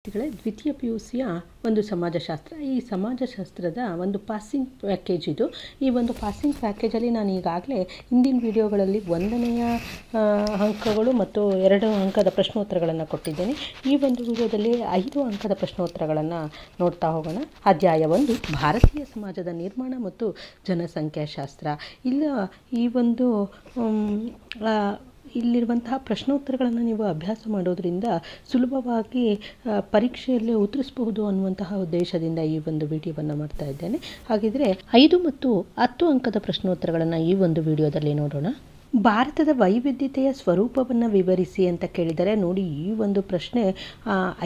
ದ್ವಿತೀಯ PUCಯ ಒಂದು ಸಮಾಜಶಾಸ್ತ್ರ. ಈ ಸಮಾಜಶಾಸ್ತ್ರದ ಒಂದು ಪಾಸಿಂಗ್ ಪ್ಯಾಕೇಜ್ ಇದು. ಈ ಒಂದು ಪಾಸಿಂಗ್ ಪ್ಯಾಕೇಜಲ್ಲಿ ನಾನು ಈಗಾಗಲೇ ಹಿಂದಿನ ವಿಡಿಯೋಗಳಲ್ಲಿ 1ನೆಯ ಅಂಕಗಳು ಮತ್ತು 2 ಅಂಕದ ಪ್ರಶ್ನೋತ್ತರಗಳನ್ನು ಕೊಟ್ಟಿದ್ದೇನೆ. ಈ ಒಂದು ವಿಡಿಯೋದಲ್ಲಿ 5 ಅಂಕದ ಪ್ರಶ್ನೋತ್ತರಗಳನ್ನು ನೋಡ್ತಾ ಹೋಗೋಣ. ಅಧ್ಯಾಯ 1 ಭಾರತೀಯ ಸಮಾಜದ ನಿರ್ಮಾಣ ಮತ್ತು ಜನಸಂಖ್ಯಾಶಾಸ್ತ್ರ. ಈ ಒಂದು ಇಲ್ಲಿರುವಂತಹ ಪ್ರಶ್ನೋತ್ತರಗಳನ್ನು ನೀವು ಅಭ್ಯಾಸ ಮಾಡೋದ್ರಿಂದ ಸುಲಭವಾಗಿ ಪರೀಕ್ಷೆಯಲ್ಲಿ ಉತ್ತರಿಸಬಹುದು ಅನ್ನುವಂತಹ ಉದ್ದೇಶದಿಂದ ಈ ಒಂದು ವಿಡಿಯೋವನ್ನು ಮಾಡ್ತಾ ಇದ್ದೇನೆ. ಹಾಗಿದ್ರೆ 5 ಮತ್ತು 10 ಅಂಕದ ಪ್ರಶ್ನೋತ್ತರಗಳನ್ನು ಈ ಒಂದು ವಿಡಿಯೋದಲ್ಲಿ ನೋಡೋಣ. ಭಾರತದ ವೈವಿಧ್ಯತೆಯ ಸ್ವರೂಪವನ್ನು ವಿವರಿಸಿ ಅಂತ ಕೇಳಿದರೆ ನೋಡಿ, ಈ ಒಂದು ಪ್ರಶ್ನೆ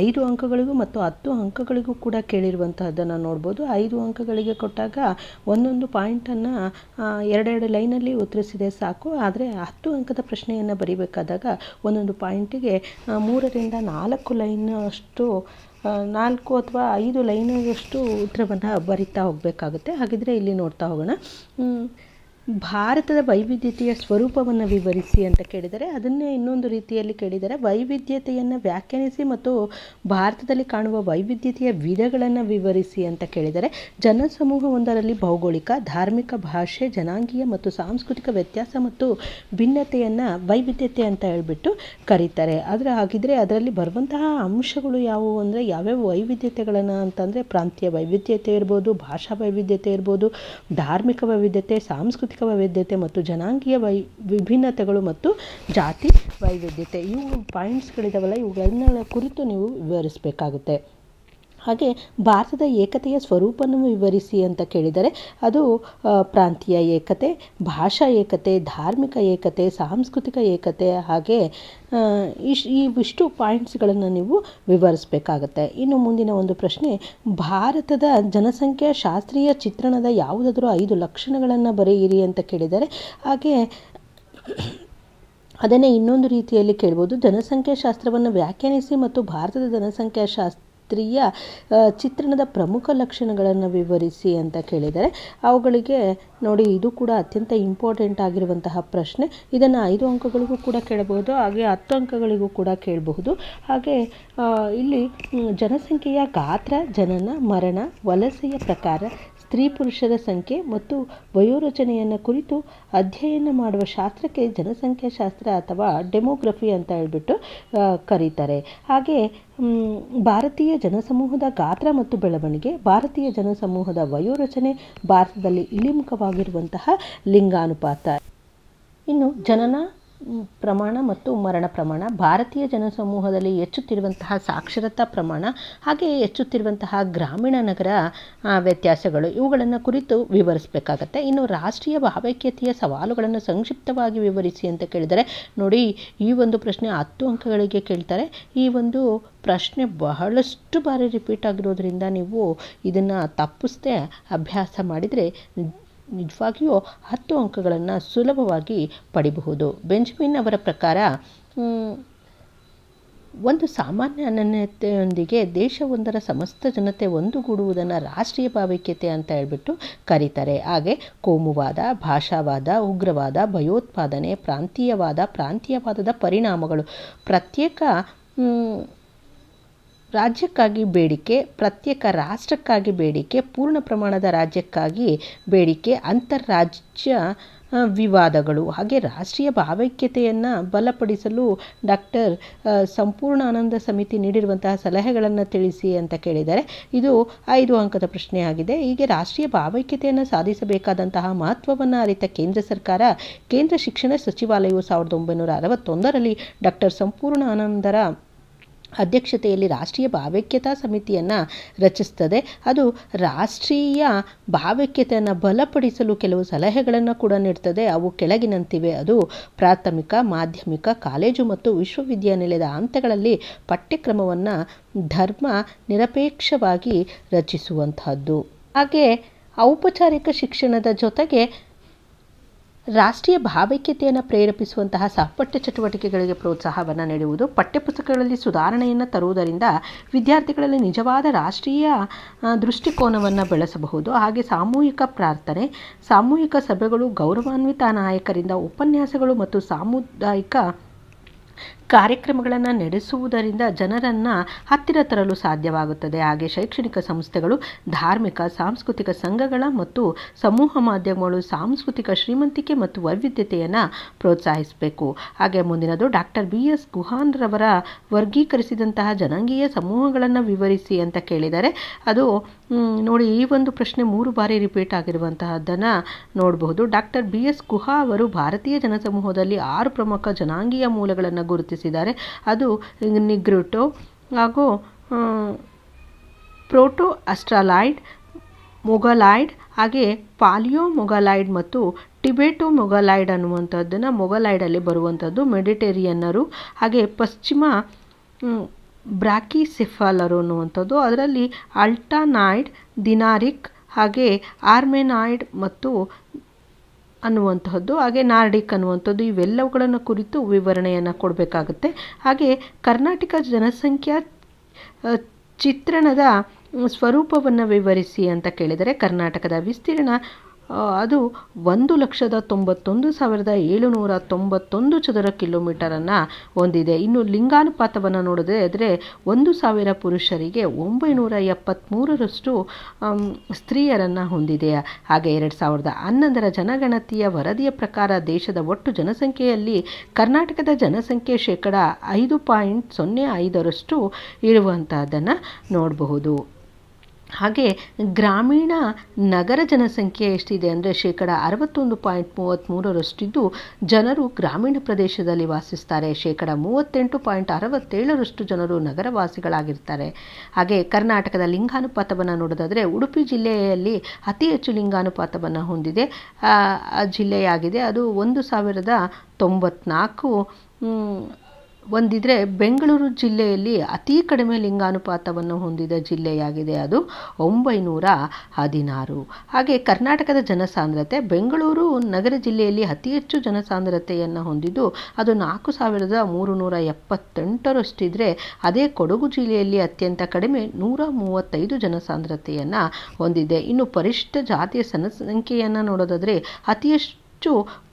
5 ಅಂಕಗಳಿಗೂ ಮತ್ತು 10 ಅಂಕಗಳಿಗೂ ಕೂಡ ಕೇಳಿರುವಂತಹದ್ದನ್ನು ನೋಡ್ಬೋದು. 5 ಅಂಕಗಳಿಗೆ ಕೊಟ್ಟಾಗ ಒಂದೊಂದು ಪಾಯಿಂಟನ್ನು 2 ಲೈನಲ್ಲಿ ಉತ್ತರಿಸಿದೆ ಸಾಕು. ಆದರೆ 10 ಅಂಕದ ಪ್ರಶ್ನೆಯನ್ನು ಬರೀಬೇಕಾದಾಗ ಒಂದೊಂದು ಪಾಯಿಂಟಿಗೆ 3ರಿಂದ 4 ಲೈನಷ್ಟು 4 ಅಥವಾ 5 ಲೈನಷ್ಟು ಉತ್ತರವನ್ನು ಬರಿತಾ ಹೋಗಬೇಕಾಗುತ್ತೆ. ಹಾಗಿದ್ರೆ ಇಲ್ಲಿ ನೋಡ್ತಾ ಹೋಗೋಣ. ಭಾರತದ ವೈವಿಧ್ಯತೆಯ ಸ್ವರೂಪವನ್ನು ವಿವರಿಸಿ ಅಂತ ಕೇಳಿದರೆ, ಅದನ್ನೇ ಇನ್ನೊಂದು ರೀತಿಯಲ್ಲಿ ಕೇಳಿದರೆ ವೈವಿಧ್ಯತೆಯನ್ನು ವ್ಯಾಖ್ಯಾನಿಸಿ ಮತ್ತು ಭಾರತದಲ್ಲಿ ಕಾಣುವ ವೈವಿಧ್ಯತೆಯ ವಿಧಗಳನ್ನು ವಿವರಿಸಿ ಅಂತ ಕೇಳಿದರೆ, ಜನಸಮೂಹವೊಂದರಲ್ಲಿ ಭೌಗೋಳಿಕ, ಧಾರ್ಮಿಕ, ಭಾಷೆ, ಜನಾಂಗೀಯ ಮತ್ತು ಸಾಂಸ್ಕೃತಿಕ ವ್ಯತ್ಯಾಸ ಮತ್ತು ಭಿನ್ನತೆಯನ್ನು ವೈವಿಧ್ಯತೆ ಅಂತ ಹೇಳ್ಬಿಟ್ಟು ಕರೀತಾರೆ. ಹಾಗಿದ್ರೆ ಅದರಲ್ಲಿ ಬರುವಂತಹ ಅಂಶಗಳು ಯಾವುವು ಅಂದರೆ, ಯಾವ್ಯಾವ ವೈವಿಧ್ಯತೆಗಳನ್ನು ಅಂತಂದರೆ ಪ್ರಾಂತೀಯ ವೈವಿಧ್ಯತೆ ಇರ್ಬೋದು, ಭಾಷಾ ವೈವಿಧ್ಯತೆ ಇರ್ಬೋದು, ಧಾರ್ಮಿಕ ವೈವಿಧ್ಯತೆ, ಸಾಂಸ್ಕೃತಿಕ ವೈವಿಧ್ಯತೆ ಮತ್ತು ಜನಾಂಗೀಯ ವಿಭಿನ್ನತೆಗಳು ಮತ್ತು ಜಾತಿ ವೈವಿಧ್ಯತೆ. ಇವು ಪಾಯಿಂಟ್ಸ್ಗಳಿದಾವಲ್ಲ, ಇವುಗಳನ್ನ ಕುರಿತು ನೀವು ವಿವರಿಸಬೇಕಾಗುತ್ತೆ. ಹಾಗೆ ಭಾರತದ ಏಕತೆಯ ಸ್ವರೂಪವನ್ನು ವಿವರಿಸಿ ಅಂತ ಕೇಳಿದರೆ, ಅದು ಪ್ರಾಂತೀಯ ಏಕತೆ, ಭಾಷಾ ಏಕತೆ, ಧಾರ್ಮಿಕ ಏಕತೆ, ಸಾಂಸ್ಕೃತಿಕ ಏಕತೆ, ಹಾಗೆ ಇವಿಷ್ಟು ಪಾಯಿಂಟ್ಸ್ಗಳನ್ನು ನೀವು ವಿವರಿಸಬೇಕಾಗತ್ತೆ. ಇನ್ನು ಮುಂದಿನ ಒಂದು ಪ್ರಶ್ನೆ, ಭಾರತದ ಜನಸಂಖ್ಯಾ ಶಾಸ್ತ್ರೀಯ ಚಿತ್ರಣದ ಯಾವುದಾದರೂ 5 ಲಕ್ಷಣಗಳನ್ನು ಬರೆಯಿರಿ ಅಂತ ಕೇಳಿದರೆ, ಹಾಗೆ ಅದನ್ನೇ ಇನ್ನೊಂದು ರೀತಿಯಲ್ಲಿ ಕೇಳ್ಬೋದು. ಜನಸಂಖ್ಯಾಶಾಸ್ತ್ರವನ್ನು ವ್ಯಾಖ್ಯಾನಿಸಿ ಮತ್ತು ಭಾರತದ ಜನಸಂಖ್ಯಾಶಾಸ್ತ್ರೀಯ ಚಿತ್ರಣದ ಪ್ರಮುಖ ಲಕ್ಷಣಗಳನ್ನು ವಿವರಿಸಿ ಅಂತ ಕೇಳಿದರೆ, ಅವುಗಳಿಗೆ ನೋಡಿ, ಇದು ಕೂಡ ಅತ್ಯಂತ ಇಂಪಾರ್ಟೆಂಟ್ ಆಗಿರುವಂತಹ ಪ್ರಶ್ನೆ. ಇದನ್ನು 5 ಅಂಕಗಳಿಗೂ ಕೂಡ ಕೇಳಬಹುದು, ಹಾಗೆ 10 ಅಂಕಗಳಿಗೂ ಕೂಡ ಕೇಳಬಹುದು. ಹಾಗೆ ಇಲ್ಲಿ ಜನಸಂಖ್ಯೆಯ ಗಾತ್ರ, ಜನನ, ಮರಣ, ವಲಸೆಯ ಪ್ರಕಾರ, ಸ್ತ್ರೀ ಪುರುಷರ ಸಂಖ್ಯೆ ಮತ್ತು ವಯೋರಚನೆಯನ್ನು ಕುರಿತು ಅಧ್ಯಯನ ಮಾಡುವ ಶಾಸ್ತ್ರಕ್ಕೆ ಜನಸಂಖ್ಯಾಶಾಸ್ತ್ರ ಅಥವಾ ಡೆಮೋಗ್ರಫಿ ಅಂತ ಹೇಳ್ಬಿಟ್ಟು ಕರೀತಾರೆ. ಹಾಗೆ ಭಾರತೀಯ ಜನಸಮೂಹದ ಗಾತ್ರ ಮತ್ತು ಬೆಳವಣಿಗೆ, ಭಾರತೀಯ ಜನಸಮೂಹದ ವಯೋರಚನೆ, ಭಾರತದಲ್ಲಿ ಇಳಿಮುಖವಾಗಿರುವಂತಹ ಲಿಂಗಾನುಪಾತ. ಇನ್ನು ಜನನ ಪ್ರಮಾಣ ಮತ್ತು ಮರಣ ಪ್ರಮಾಣ, ಭಾರತೀಯ ಜನಸಮೂಹದಲ್ಲಿ ಹೆಚ್ಚುತ್ತಿರುವಂತಹ ಸಾಕ್ಷರತಾ ಪ್ರಮಾಣ, ಹಾಗೆ ಹೆಚ್ಚುತ್ತಿರುವಂತಹ ಗ್ರಾಮೀಣ ನಗರ ವ್ಯತ್ಯಾಸಗಳು, ಇವುಗಳನ್ನು ಕುರಿತು ವಿವರಿಸಬೇಕಾಗತ್ತೆ. ಇನ್ನು ರಾಷ್ಟ್ರೀಯ ಭಾವೈಕ್ಯತೆಯ ಸವಾಲುಗಳನ್ನು ಸಂಕ್ಷಿಪ್ತವಾಗಿ ವಿವರಿಸಿ ಅಂತ ಕೇಳಿದರೆ, ನೋಡಿ, ಈ ಒಂದು ಪ್ರಶ್ನೆ 10 ಅಂಕಗಳಿಗೆ ಕೇಳ್ತಾರೆ. ಈ ಒಂದು ಪ್ರಶ್ನೆ ಬಹಳಷ್ಟು ಬಾರಿ ರಿಪೀಟ್ ಆಗಿರೋದ್ರಿಂದ ನೀವು ಇದನ್ನು ತಪ್ಪಿಸದೆ ಅಭ್ಯಾಸ ಮಾಡಿದರೆ ನಿಜವಾಗಿಯೂ 10 ಅಂಕಗಳನ್ನು ಸುಲಭವಾಗಿ ಪಡಿಬಹುದು. ಬೆಂಜಮಿನ್ ಅವರ ಪ್ರಕಾರ ಒಂದು ಸಾಮಾನ್ಯ ಅನನ್ಯತೆಯೊಂದಿಗೆ ದೇಶವೊಂದರ ಸಮಸ್ತ ಜನತೆ ಒಂದುಗೂಡುವುದನ್ನು ರಾಷ್ಟ್ರೀಯ ಭಾವೈಕ್ಯತೆ ಅಂತ ಹೇಳ್ಬಿಟ್ಟು ಕರೀತಾರೆ. ಹಾಗೆ ಕೋಮುವಾದ, ಭಾಷಾವಾದ, ಉಗ್ರವಾದ, ಭಯೋತ್ಪಾದನೆ, ಪ್ರಾಂತೀಯವಾದದ ಪರಿಣಾಮಗಳು, ಪ್ರತ್ಯೇಕ ರಾಜ್ಯಕ್ಕಾಗಿ ಬೇಡಿಕೆ, ಪ್ರತ್ಯೇಕ ರಾಷ್ಟ್ರಕ್ಕಾಗಿ ಬೇಡಿಕೆ, ಪೂರ್ಣ ಪ್ರಮಾಣದ ರಾಜ್ಯಕ್ಕಾಗಿ ಬೇಡಿಕೆ, ಅಂತರ್ರಾಜ್ಯ ವಿವಾದಗಳು, ಹಾಗೆ ರಾಷ್ಟ್ರೀಯ ಭಾವೈಕ್ಯತೆಯನ್ನು ಬಲಪಡಿಸಲು ಡಾಕ್ಟರ್ ಸಂಪೂರ್ಣಾನಂದ ಸಮಿತಿ ನೀಡಿರುವಂತಹ ಸಲಹೆಗಳನ್ನು ತಿಳಿಸಿ ಅಂತ ಕೇಳಿದರೆ, ಇದು 5 ಅಂಕದ ಪ್ರಶ್ನೆಯಾಗಿದೆ. ಹೀಗೆ ರಾಷ್ಟ್ರೀಯ ಭಾವೈಕ್ಯತೆಯನ್ನು ಸಾಧಿಸಬೇಕಾದಂತಹ ಮಹತ್ವವನ್ನು ಅರಿತ ಕೇಂದ್ರ ಸರ್ಕಾರ, ಕೇಂದ್ರ ಶಿಕ್ಷಣ ಸಚಿವಾಲಯವು 1961ರಲ್ಲಿ ಡಾಕ್ಟರ್ ಸಂಪೂರ್ಣಾನಂದರ ಅಧ್ಯಕ್ಷತೆಯಲ್ಲಿ ರಾಷ್ಟ್ರೀಯ ಭಾವೈಕ್ಯತಾ ಸಮಿತಿಯನ್ನು ರಚಿಸುತ್ತದೆ. ಅದು ರಾಷ್ಟ್ರೀಯ ಭಾವೈಕ್ಯತೆಯನ್ನು ಬಲಪಡಿಸಲು ಕೆಲವು ಸಲಹೆಗಳನ್ನು ಕೂಡ ನೀಡ್ತದೆ. ಅವು ಕೆಳಗಿನಂತಿವೆ. ಅದು ಪ್ರಾಥಮಿಕ, ಮಾಧ್ಯಮಿಕ, ಕಾಲೇಜು ಮತ್ತು ವಿಶ್ವವಿದ್ಯಾನಿಲಯದ ಹಂತಗಳಲ್ಲಿ ಪಠ್ಯಕ್ರಮವನ್ನು ಧರ್ಮ ನಿರಪೇಕ್ಷವಾಗಿ ರಚಿಸುವಂತಹದ್ದು. ಹಾಗೆ ಔಪಚಾರಿಕ ಶಿಕ್ಷಣದ ಜೊತೆಗೆ ರಾಷ್ಟ್ರೀಯ ಭಾವೈಕ್ಯತೆಯನ್ನು ಪ್ರೇರೇಪಿಸುವಂತಹ ಸಹಪಠ್ಯ ಚಟುವಟಿಕೆಗಳಿಗೆ ಪ್ರೋತ್ಸಾಹವನ್ನು ನೀಡುವುದು, ಪಠ್ಯಪುಸ್ತಕಗಳಲ್ಲಿ ಸುಧಾರಣೆಯನ್ನು ತರುವುದರಿಂದ ವಿದ್ಯಾರ್ಥಿಗಳಲ್ಲಿ ನಿಜವಾದ ರಾಷ್ಟ್ರೀಯ ದೃಷ್ಟಿಕೋನವನ್ನು ಬೆಳೆಸಬಹುದು. ಹಾಗೆ ಸಾಮೂಹಿಕ ಪ್ರಾರ್ಥನೆ, ಸಾಮೂಹಿಕ ಸಭೆಗಳು, ಗೌರವಾನ್ವಿತ ನಾಯಕರಿಂದ ಉಪನ್ಯಾಸಗಳು ಮತ್ತು ಸಾಮುದಾಯಿಕ ಕಾರ್ಯಕ್ರಮಗಳನ್ನು ನಡೆಸುವುದರಿಂದ ಜನರನ್ನು ಹತ್ತಿರ ತರಲು ಸಾಧ್ಯವಾಗುತ್ತದೆ. ಹಾಗೆ ಶೈಕ್ಷಣಿಕ ಸಂಸ್ಥೆಗಳು, ಧಾರ್ಮಿಕ, ಸಾಂಸ್ಕೃತಿಕ ಸಂಘಗಳ ಮತ್ತು ಸಮೂಹ ಮಾಧ್ಯಮಗಳು ಸಾಂಸ್ಕೃತಿಕ ಶ್ರೀಮಂತಿಕೆ ಮತ್ತು ವೈವಿಧ್ಯತೆಯನ್ನು ಪ್ರೋತ್ಸಾಹಿಸಬೇಕು. ಹಾಗೆ ಮುಂದಿನದು ಡಾಕ್ಟರ್ BS ಗುಹಾನ್ರವರ ವರ್ಗೀಕರಿಸಿದಂತಹ ಜನಾಂಗೀಯ ಸಮೂಹಗಳನ್ನು ವಿವರಿಸಿ ಅಂತ ಕೇಳಿದ್ದಾರೆ. ಅದು ನೋಡಿ, ಈ ಒಂದು ಪ್ರಶ್ನೆ 3 ಬಾರಿ ರಿಪೀಟ್ ಆಗಿರುವಂತಹದ್ದನ್ನು ನೋಡಬಹುದು. ಡಾಕ್ಟರ್ BS ಗುಹಾ ಅವರು ಭಾರತೀಯ ಜನಸಮೂಹದಲ್ಲಿ 6 ಪ್ರಮುಖ ಜನಾಂಗೀಯ ಮೂಲಗಳನ್ನು ಗುರುತಿಸಿದ್ದಾರೆ. ಅದು ನಿಗ್ರಿಟೋ ಹಾಗೂ ಪ್ರೋಟೋ ಅಸ್ಟ್ರಾಲಾಯ್ಡ್, ಮೊಘಲಾಯ್ಡ್, ಹಾಗೆ ಪಾಲಿಯೋ ಮೊಘಲಾಯ್ಡ್ ಮತ್ತು ಟಿಬೆಟೋ ಮೊಘಲಾಯ್ಡ್ ಅನ್ನುವಂಥದ್ದನ್ನು, ಮೊಘಲಾಯ್ಡಲ್ಲಿ ಬರುವಂಥದ್ದು ಮೆಡಿಟೇರಿಯನ್ನರು, ಹಾಗೆ ಪಶ್ಚಿಮ ಬ್ರಾಕಿಸೆಫಾಲರು ಅನ್ನುವಂಥದ್ದು, ಅದರಲ್ಲಿ ಅಲ್ಟಾನಾಯ್ಡ್, ದಿನಾರಿಕ್, ಹಾಗೆ ಆರ್ಮೆನಾಯ್ಡ್ ಮತ್ತು ಅನ್ನುವಂತಹದ್ದು, ಹಾಗೆ ನಾರ್ಡಿಕ್ ಅನ್ನುವಂಥದ್ದು, ಇವೆಲ್ಲವುಗಳನ್ನು ಕುರಿತು ವಿವರಣೆಯನ್ನು ಕೊಡಬೇಕಾಗುತ್ತೆ. ಹಾಗೆ ಕರ್ನಾಟಕ ಜನಸಂಖ್ಯಾ ಚಿತ್ರಣದ ಸ್ವರೂಪವನ್ನು ವಿವರಿಸಿ ಅಂತ ಕೇಳಿದರೆ, ಕರ್ನಾಟಕದ ವಿಸ್ತೀರ್ಣ ಅದು 1,91,791 ಚದರ ಕಿಲೋಮೀಟರನ್ನು ಹೊಂದಿದೆ. ಇನ್ನು ಲಿಂಗಾನುಪಾತವನ್ನು ನೋಡಿದ್ರೆ ಆದರೆ 1,000 ಪುರುಷರಿಗೆ 973ರಷ್ಟು ಸ್ತ್ರೀಯರನ್ನು ಹೊಂದಿದೆ. ಹಾಗೆ 2011ರ ಜನಗಣತಿಯ ವರದಿಯ ಪ್ರಕಾರ ದೇಶದ ಒಟ್ಟು ಜನಸಂಖ್ಯೆಯಲ್ಲಿ ಕರ್ನಾಟಕದ ಜನಸಂಖ್ಯೆ 5.05% ಇರುವಂತಹದ್ದನ್ನು ನೋಡಬಹುದು. ಹಾಗೆ ಗ್ರಾಮೀಣ ನಗರ ಜನಸಂಖ್ಯೆ ಎಷ್ಟಿದೆ ಅಂದರೆ 61.33% ಜನರು ಗ್ರಾಮೀಣ ಪ್ರದೇಶದಲ್ಲಿ ವಾಸಿಸ್ತಾರೆ. 38.67% ಜನರು ನಗರವಾಸಿಗಳಾಗಿರ್ತಾರೆ. ಹಾಗೆ ಕರ್ನಾಟಕದ ಲಿಂಗಾನುಪಾತವನ್ನು ನೋಡೋದಾದರೆ ಉಡುಪಿ ಜಿಲ್ಲೆಯಲ್ಲಿ ಅತಿ ಹೆಚ್ಚು ಲಿಂಗಾನುಪಾತವನ್ನು ಹೊಂದಿದೆ ಜಿಲ್ಲೆಯಾಗಿದೆ. ಅದು 1,094 ಹೊಂದಿದ್ರೆ, ಬೆಂಗಳೂರು ಜಿಲ್ಲೆಯಲ್ಲಿ ಅತಿ ಕಡಿಮೆ ಲಿಂಗಾನುಪಾತವನ್ನು ಹೊಂದಿದ ಜಿಲ್ಲೆಯಾಗಿದೆ. ಅದು 916. ಹಾಗೆ ಕರ್ನಾಟಕದ ಜನಸಾಂದ್ರತೆ, ಬೆಂಗಳೂರು ನಗರ ಜಿಲ್ಲೆಯಲ್ಲಿ ಅತಿ ಹೆಚ್ಚು ಜನಸಾಂದ್ರತೆಯನ್ನು ಹೊಂದಿದ್ದು ಅದು 4,378ರಷ್ಟಿದ್ರೆ, ಅದೇ ಕೊಡಗು ಜಿಲ್ಲೆಯಲ್ಲಿ ಅತ್ಯಂತ ಕಡಿಮೆ 135 ಜನಸಾಂದ್ರತೆಯನ್ನು ಹೊಂದಿದೆ. ಇನ್ನು ಪರಿಶಿಷ್ಟ ಜಾತಿಯ ಜನಸಂಖ್ಯೆಯನ್ನು ನೋಡೋದಾದರೆ ಅತಿ ಹೆಚ್ಚು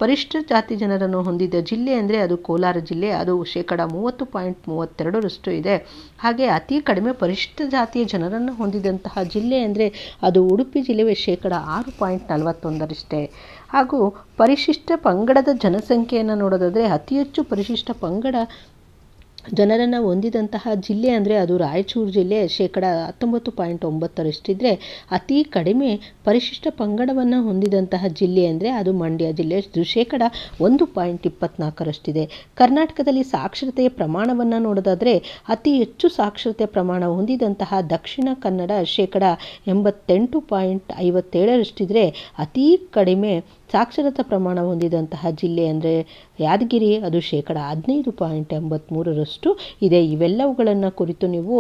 ಪರಿಶಿಷ್ಟ ಜಾತಿ ಜನರನ್ನು ಹೊಂದಿದ್ದ ಜಿಲ್ಲೆ ಅಂದರೆ ಅದು ಕೋಲಾರ ಜಿಲ್ಲೆ. ಅದು 30.32% ಇದೆ. ಹಾಗೆ ಅತಿ ಕಡಿಮೆ ಪರಿಶಿಷ್ಟ ಜಾತಿಯ ಜನರನ್ನು ಹೊಂದಿದಂತಹ ಜಿಲ್ಲೆ ಅಂದರೆ ಅದು ಉಡುಪಿ ಜಿಲ್ಲೆಯೇ 6.41%. ಹಾಗೂ ಪರಿಶಿಷ್ಟ ಪಂಗಡದ ಜನಸಂಖ್ಯೆಯನ್ನು ನೋಡೋದಾದರೆ ಅತಿ ಹೆಚ್ಚು ಪರಿಶಿಷ್ಟ ಪಂಗಡ ಜನರನ್ನು ಹೊಂದಿದಂತಹ ಜಿಲ್ಲೆ ಅಂದರೆ ಅದು ರಾಯಚೂರು ಜಿಲ್ಲೆ 19.9%. ಅತಿ ಕಡಿಮೆ ಪರಿಶಿಷ್ಟ ಪಂಗಡವನ್ನು ಹೊಂದಿದಂತಹ ಜಿಲ್ಲೆ ಅಂದರೆ ಅದು ಮಂಡ್ಯ ಜಿಲ್ಲೆ, 1.24%. ಕರ್ನಾಟಕದಲ್ಲಿ ಸಾಕ್ಷರತೆಯ ಪ್ರಮಾಣವನ್ನು ನೋಡೋದಾದರೆ ಅತಿ ಹೆಚ್ಚು ಸಾಕ್ಷರತೆಯ ಪ್ರಮಾಣ ಹೊಂದಿದಂತಹ ದಕ್ಷಿಣ ಕನ್ನಡ 88.57%. ಅತಿ ಕಡಿಮೆ ಸಾಕ್ಷರತಾ ಪ್ರಮಾಣ ಹೊಂದಿದಂತಹ ಜಿಲ್ಲೆ ಅಂದರೆ ಯಾದಗಿರಿ, ಅದು 15.83% ಇದೆ. ಇವೆಲ್ಲವುಗಳನ್ನು ಕುರಿತು ನೀವು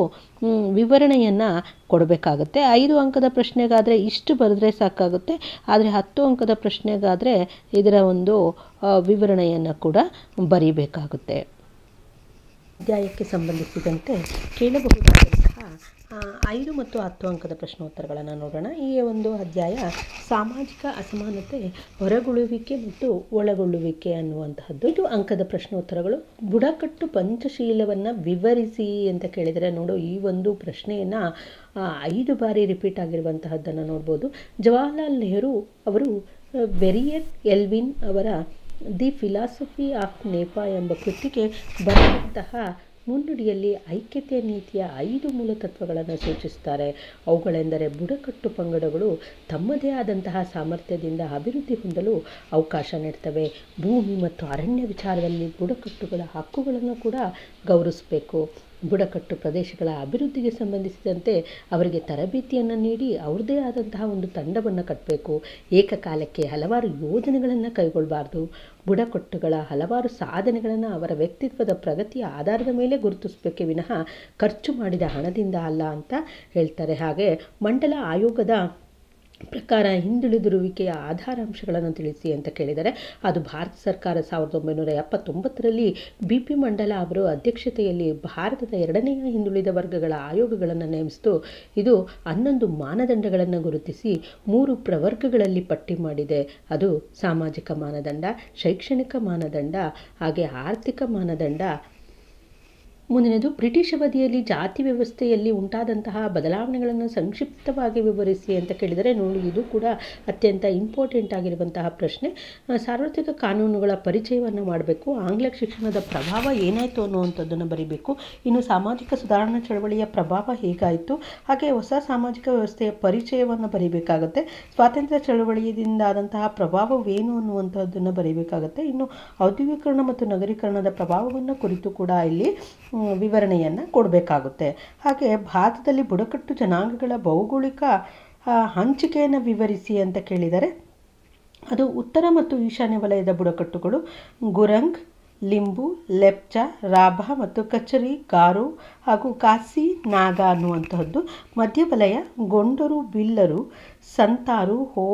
ವಿವರಣೆಯನ್ನು ಕೊಡಬೇಕಾಗುತ್ತೆ. 5 ಅಂಕದ ಪ್ರಶ್ನೆಗಾದರೆ ಇಷ್ಟು ಬರೆದ್ರೆ ಸಾಕಾಗುತ್ತೆ. ಆದರೆ 10 ಅಂಕದ ಪ್ರಶ್ನೆಗಾದರೆ ಇದರ ಒಂದು ವಿವರಣೆಯನ್ನು ಕೂಡ ಬರೀಬೇಕಾಗುತ್ತೆ. ಅಧ್ಯಾಯಕ್ಕೆ ಸಂಬಂಧಿಸಿದಂತೆ ಕೇಳಬಹುದಾದಂತಹ 5 ಮತ್ತು 10 ಅಂಕದ ಪ್ರಶ್ನೋತ್ತರಗಳನ್ನು ನೋಡೋಣ. ಈ ಒಂದು ಅಧ್ಯಾಯ ಸಾಮಾಜಿಕ ಅಸಮಾನತೆ, ಹೊರಗುಳುವಿಕೆ ಮತ್ತು ಒಳಗೊಳ್ಳುವಿಕೆ ಅನ್ನುವಂತಹದ್ದು. 5 ಅಂಕದ ಪ್ರಶ್ನೋತ್ತರಗಳು. ಬುಡಕಟ್ಟು ಪಂಚಶೀಲವನ್ನು ವಿವರಿಸಿ ಅಂತ ಕೇಳಿದರೆ, ನೋಡು ಈ ಒಂದು ಪ್ರಶ್ನೆಯನ್ನು 5 ಬಾರಿ ರಿಪೀಟ್ ಆಗಿರುವಂತಹದ್ದನ್ನು ನೋಡ್ಬೋದು. ಜವಾಹರ್ಲಾಲ್ ನೆಹರು ಅವರು ಬೆರಿಯರ್ ಎಲ್ವಿನ್ ಅವರ ದಿ ಫಿಲಾಸಫಿ ಆಫ್ ನೇಪಾ ಎಂಬ ಕೃತಿಗೆ ಬರೆದಂತಹ ಮುನ್ನುಡಿಯಲ್ಲಿ ಐಕ್ಯತೆಯ ನೀತಿಯ 5 ಮೂಲತತ್ವಗಳನ್ನು ಸೂಚಿಸುತ್ತಾರೆ. ಅವುಗಳೆಂದರೆ ಬುಡಕಟ್ಟು ಪಂಗಡಗಳು ತಮ್ಮದೇ ಆದಂತಹ ಸಾಮರ್ಥ್ಯದಿಂದ ಅಭಿವೃದ್ಧಿ ಹೊಂದಲು ಅವಕಾಶ ನೀಡ್ತವೆ. ಭೂಮಿ ಮತ್ತು ಅರಣ್ಯ ವಿಚಾರದಲ್ಲಿ ಬುಡಕಟ್ಟುಗಳ ಹಕ್ಕುಗಳನ್ನು ಕೂಡ ಗೌರವಿಸಬೇಕು. ಬುಡಕಟ್ಟು ಪ್ರದೇಶಗಳ ಅಭಿವೃದ್ಧಿಗೆ ಸಂಬಂಧಿಸಿದಂತೆ ಅವರಿಗೆ ತರಬೇತಿಯನ್ನು ನೀಡಿ ಅವ್ರದ್ದೇ ಆದಂತಹ ಒಂದು ತಂಡವನ್ನು ಕಟ್ಟಬೇಕು. ಏಕಕಾಲಕ್ಕೆ ಹಲವಾರು ಯೋಜನೆಗಳನ್ನು ಕೈಗೊಳ್ಳಬಾರ್ದು. ಬುಡಕಟ್ಟುಗಳ ಹಲವಾರು ಸಾಧನೆಗಳನ್ನು ಅವರ ವ್ಯಕ್ತಿತ್ವದ ಪ್ರಗತಿಯ ಆಧಾರದ ಮೇಲೆ ಗುರುತಿಸಬೇಕೇ ವಿನಃ ಖರ್ಚು ಮಾಡಿದ ಹಣದಿಂದ ಅಲ್ಲ ಅಂತ ಹೇಳ್ತಾರೆ. ಹಾಗೆ ಮಂಡಲ ಆಯೋಗದ ಪ್ರಕಾರ ಹಿಂದುಳಿದಿರುವಿಕೆಯ ಆಧಾರಾಂಶಗಳನ್ನು ತಿಳಿಸಿ ಅಂತ ಕೇಳಿದರೆ, ಅದು ಭಾರತ ಸರ್ಕಾರ 1979ರಲ್ಲಿ BP ಮಂಡಲ ಅವರ ಅಧ್ಯಕ್ಷತೆಯಲ್ಲಿ ಭಾರತದ 2ನೇ ಹಿಂದುಳಿದ ವರ್ಗಗಳ ಆಯೋಗಗಳನ್ನು ನೇಮಿಸಿತು. ಇದು 11 ಮಾನದಂಡಗಳನ್ನು ಗುರುತಿಸಿ 3 ಪ್ರವರ್ಗಗಳಲ್ಲಿ ಪಟ್ಟಿ ಮಾಡಿದೆ. ಅದು ಸಾಮಾಜಿಕ ಮಾನದಂಡ, ಶೈಕ್ಷಣಿಕ ಮಾನದಂಡ, ಹಾಗೆ ಆರ್ಥಿಕ ಮಾನದಂಡ ಮುಂದಿನದು ಬ್ರಿಟಿಷ್ ಅವಧಿಯಲ್ಲಿ ಜಾತಿ ವ್ಯವಸ್ಥೆಯಲ್ಲಿ ಉಂಟಾದಂತಹ ಬದಲಾವಣೆಗಳನ್ನು ಸಂಕ್ಷಿಪ್ತವಾಗಿ ವಿವರಿಸಿ ಅಂತ ಕೇಳಿದರೆ ನೋಡಿ, ಇದು ಕೂಡ ಅತ್ಯಂತ ಇಂಪಾರ್ಟೆಂಟ್ ಆಗಿರುವಂತಹ ಪ್ರಶ್ನೆ. ಸಾರ್ವತ್ರಿಕ ಕಾನೂನುಗಳ ಪರಿಚಯವನ್ನು ಮಾಡಬೇಕು, ಆಂಗ್ಲ ಶಿಕ್ಷಣದ ಪ್ರಭಾವ ಏನಾಯಿತು ಅನ್ನುವಂಥದ್ದನ್ನು ಬರೀಬೇಕು, ಇನ್ನು ಸಾಮಾಜಿಕ ಸುಧಾರಣಾ ಚಳವಳಿಯ ಪ್ರಭಾವ ಹೇಗಾಯಿತು, ಹಾಗೆ ಹೊಸ ಸಾಮಾಜಿಕ ವ್ಯವಸ್ಥೆಯ ಪರಿಚಯವನ್ನು ಬರೀಬೇಕಾಗುತ್ತೆ, ಸ್ವಾತಂತ್ರ್ಯ ಚಳವಳಿಯಿಂದ ಆದಂತಹ ಪ್ರಭಾವವೇನು ಅನ್ನುವಂಥದ್ದನ್ನು ಬರೀಬೇಕಾಗುತ್ತೆ, ಇನ್ನು ಔದ್ಯೋಗೀಕರಣ ಮತ್ತು ನಗರೀಕರಣದ ಪ್ರಭಾವವನ್ನು ಕುರಿತು ಕೂಡ ಇಲ್ಲಿ ವಿವರಣೆಯನ್ನು ಕೊಡಬೇಕಾಗುತ್ತೆ. ಹಾಗೆ ಭಾರತದಲ್ಲಿ ಬುಡಕಟ್ಟು ಜನಾಂಗಗಳ ಭೌಗೋಳಿಕ ಹಂಚಿಕೆಯನ್ನು ವಿವರಿಸಿ ಅಂತ ಕೇಳಿದರೆ ಅದು ಉತ್ತರ ಮತ್ತು ಈಶಾನ್ಯ ವಲಯದ ಬುಡಕಟ್ಟುಗಳು ಗುರಂಗ್, ಲಿಂಬು, ಲೆಪ್ಚಾ, ರಾಭಾ ಮತ್ತು ಕಚರಿ, ಗಾರೋ ಹಾಗೂ ಕಾಸಿ, ನಾಗ ಅನ್ನುವಂತಹದ್ದು. ಮಧ್ಯವಲಯ ಗೊಂಡರು, ಬಿಲ್ಲರು, ಸಂತಾರು, ಹೋ,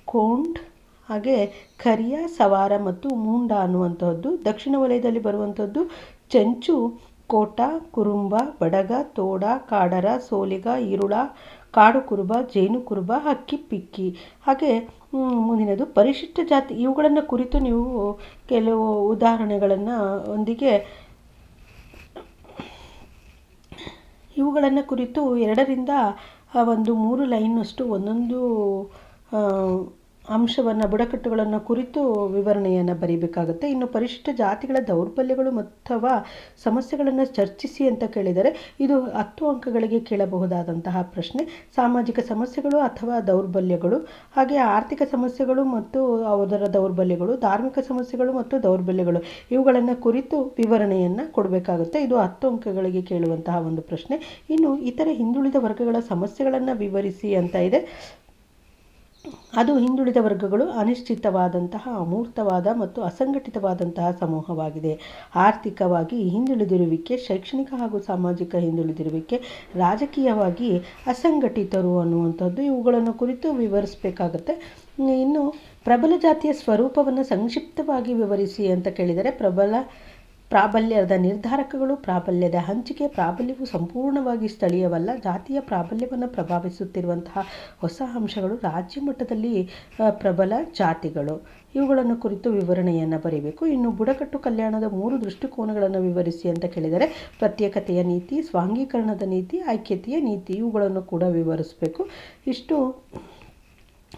ಕೊಂಡ್, ಹಾಗೆ ಖರಿಯಾ, ಸವಾರ ಮತ್ತು ಮುಂಡ ಅನ್ನುವಂತಹದ್ದು. ದಕ್ಷಿಣ ವಲಯದಲ್ಲಿ ಬರುವಂಥದ್ದು ಚೆಂಚು, ಕೋಟ, ಕುರುಂಬ, ಬಡಗ, ತೋಡ, ಕಾಡರ, ಸೋಲಿಗ, ಇರುಳ, ಕಾಡು ಕುರುಬ, ಜೇನು ಕುರುಬ, ಹಕ್ಕಿ ಪಿಕ್ಕಿ. ಹಾಗೆ ಮುಂದಿನದು ಪರಿಶಿಷ್ಟ ಜಾತಿ. ಇವುಗಳನ್ನು ಕುರಿತು ನೀವು ಕೆಲವು ಉದಾಹರಣೆಗಳನ್ನು ಇವುಗಳನ್ನು ಕುರಿತು 2 ರಿಂದ 3 ಲೈನ್ನಷ್ಟು ಒಂದೊಂದು ಅಂಶವನ್ನು, ಬುಡಕಟ್ಟುಗಳನ್ನು ಕುರಿತು ವಿವರಣೆಯನ್ನು ಬರೀಬೇಕಾಗುತ್ತೆ. ಇನ್ನು ಪರಿಶಿಷ್ಟ ಜಾತಿಗಳ ದೌರ್ಬಲ್ಯಗಳು ಅಥವಾ ಸಮಸ್ಯೆಗಳನ್ನು ಚರ್ಚಿಸಿ ಅಂತ ಕೇಳಿದರೆ ಇದು 10 ಅಂಕಗಳಿಗೆ ಕೇಳಬಹುದಾದಂತಹ ಪ್ರಶ್ನೆ. ಸಾಮಾಜಿಕ ಸಮಸ್ಯೆಗಳು ಅಥವಾ ದೌರ್ಬಲ್ಯಗಳು, ಹಾಗೆ ಆರ್ಥಿಕ ಸಮಸ್ಯೆಗಳು ಮತ್ತು ಅದರ ದೌರ್ಬಲ್ಯಗಳು, ಧಾರ್ಮಿಕ ಸಮಸ್ಯೆಗಳು ಮತ್ತು ದೌರ್ಬಲ್ಯಗಳು, ಇವುಗಳನ್ನು ಕುರಿತು ವಿವರಣೆಯನ್ನು ಕೊಡಬೇಕಾಗುತ್ತೆ. ಇದು 10 ಅಂಕಗಳಿಗೆ ಕೇಳುವಂತಹ ಒಂದು ಪ್ರಶ್ನೆ. ಇನ್ನು ಇತರ ಹಿಂದುಳಿದ ವರ್ಗಗಳ ಸಮಸ್ಯೆಗಳನ್ನು ವಿವರಿಸಿ ಅಂತ ಇದೆ. ಅದು ಹಿಂದುಳಿದ ವರ್ಗಗಳು ಅನಿಶ್ಚಿತವಾದಂತಹ, ಅಮೂರ್ತವಾದ ಮತ್ತು ಅಸಂಘಟಿತವಾದಂತಹ ಸಮೂಹವಾಗಿದೆ. ಆರ್ಥಿಕವಾಗಿ ಹಿಂದುಳಿದಿರುವಿಕೆ, ಶೈಕ್ಷಣಿಕ ಹಾಗೂ ಸಾಮಾಜಿಕ ಹಿಂದುಳಿದಿರುವಿಕೆ, ರಾಜಕೀಯವಾಗಿ ಅಸಂಘಟಿತರು ಅನ್ನುವಂಥದ್ದು, ಇವುಗಳನ್ನು ಕುರಿತು ವಿವರಿಸಬೇಕಾಗುತ್ತೆ. ಇನ್ನು ಪ್ರಬಲ ಜಾತಿಯ ಸ್ವರೂಪವನ್ನು ಸಂಕ್ಷಿಪ್ತವಾಗಿ ವಿವರಿಸಿ ಅಂತ ಕೇಳಿದರೆ ಪ್ರಾಬಲ್ಯದ ನಿರ್ಧಾರಕಗಳು, ಪ್ರಾಬಲ್ಯದ ಹಂಚಿಕೆ. ಪ್ರಾಬಲ್ಯವು ಸಂಪೂರ್ಣವಾಗಿ ಸ್ಥಳೀಯವಲ್ಲ. ಜಾತಿಯ ಪ್ರಾಬಲ್ಯವನ್ನು ಪ್ರಭಾವಿಸುತ್ತಿರುವಂತಹ ಹೊಸ ಅಂಶಗಳು, ರಾಜ್ಯ ಮಟ್ಟದಲ್ಲಿ ಪ್ರಬಲ ಜಾತಿಗಳು, ಇವುಗಳನ್ನು ಕುರಿತು ವಿವರಣೆಯನ್ನು ಬರೀಬೇಕು. ಇನ್ನು ಬುಡಕಟ್ಟು ಕಲ್ಯಾಣದ 3 ದೃಷ್ಟಿಕೋನಗಳನ್ನು ವಿವರಿಸಿ ಅಂತ ಕೇಳಿದರೆ ಪ್ರತ್ಯೇಕತೆಯ ನೀತಿ, ಸ್ವಾಂಗೀಕರಣದ ನೀತಿ, ಐಕ್ಯತೆಯ ನೀತಿ, ಇವುಗಳನ್ನು ಕೂಡ ವಿವರಿಸಬೇಕು. ಇಷ್ಟು